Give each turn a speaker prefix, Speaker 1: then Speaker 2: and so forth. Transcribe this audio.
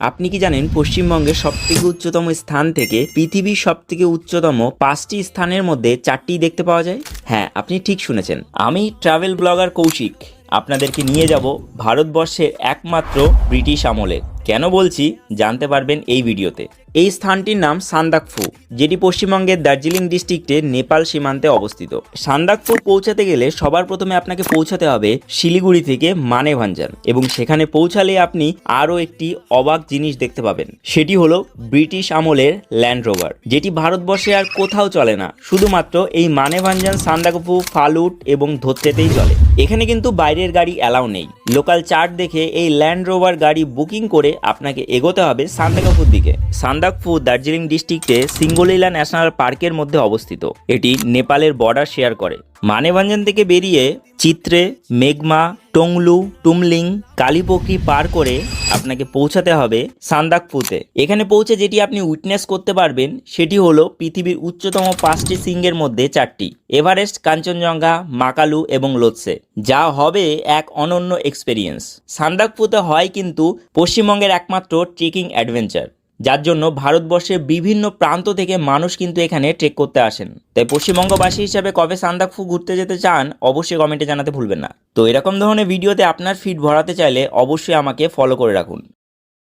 Speaker 1: আপনি কি জানেন পশ্চিমবঙ্গের সবথেকে উচ্চতম স্থান থেকে পৃথিবীর সবথেকে উচ্চতম 5টি স্থানের মধ্যে 4টি দেখতে পাওয়া যায়? হ্যাঁ, আপনি ঠিক শুনেছেন। আমি ট্রাভেল ব্লগার কৌশিক আপনাদেরকে নিয়ে যাব ভারতবর্ষের একমাত্র ব্রিটিশ আমলের। কেন বলছি জানতে পারবেন এই ভিডিওতে। এই স্থানটির নাম সান্দাকফু, যেটি পশ্চিমবঙ্গের দার্জিলিং ডিস্ট্রিক্টে নেপাল সীমান্তে অবস্থিত। সান্দাকফু পৌঁছাতে গেলে সবার প্রথমে আপনাকে পৌঁছাতে হবে শিলিগুড়ি থেকে মানেভাঞ্জান, এবং সেখানে পৌঁছালে আপনি আরও একটি অবাক জিনিস দেখতে পাবেন। সেটি হলো ব্রিটিশ আমলের ল্যান্ড রোভার, যেটি ভারতবর্ষে আর কোথাও চলে না, শুধুমাত্র এই মানেভাঞ্জান, সান্দাকফু, ফালুট এবং ধোত্রেতেই চলে। এখানে কিন্তু বাইরের গাড়ি অ্যালাউ নেই। লোকাল চার্ট দেখে এই ল্যান্ড রোভার গাড়ি বুকিং করে আপনাকে এগোতে হবে সান্দাকফুর দিকে। সান্দাকফু দার্জিলিং ডিস্ট্রিক্টে সিঙ্গলিলা ন্যাশনাল পার্কের মধ্যে অবস্থিত। এটি নেপালের বর্ডার শেয়ার করে। মানেভাঞ্জান থেকে বেরিয়ে চিত্রে, মেঘমা, টংলু, টুমলিং, কালীপোখরি পার করে আপনাকে পৌঁছাতে হবে সান্দাকফুতে। এখানে পৌঁছে যেটি আপনি উইটনেস করতে পারবেন সেটি হলো পৃথিবীর উচ্চতম 5টি শৃঙ্গের মধ্যে 4টি, এভারেস্ট, কাঞ্চনজঙ্ঘা, মাকালু এবং লোৎসে, যা হবে এক অনন্য এক্সপেরিয়েন্স। সান্দাকফুতে হয় কিন্তু পশ্চিমবঙ্গের একমাত্র ট্রেকিং অ্যাডভেঞ্চার, যার জন্য ভারতবর্ষের বিভিন্ন প্রান্ত থেকে মানুষ কিন্তু এখানে ট্রেক করতে আসেন। তাই পশ্চিমবঙ্গবাসী হিসাবে কবে সান্দাকফু ঘুরতে যেতে চান অবশ্যই কমেন্টে জানাতে ভুলবেন না। তো এরকম ধরনের ভিডিওতে আপনার ফিড ভরাতে চাইলে অবশ্যই আমাকে ফলো করে রাখুন।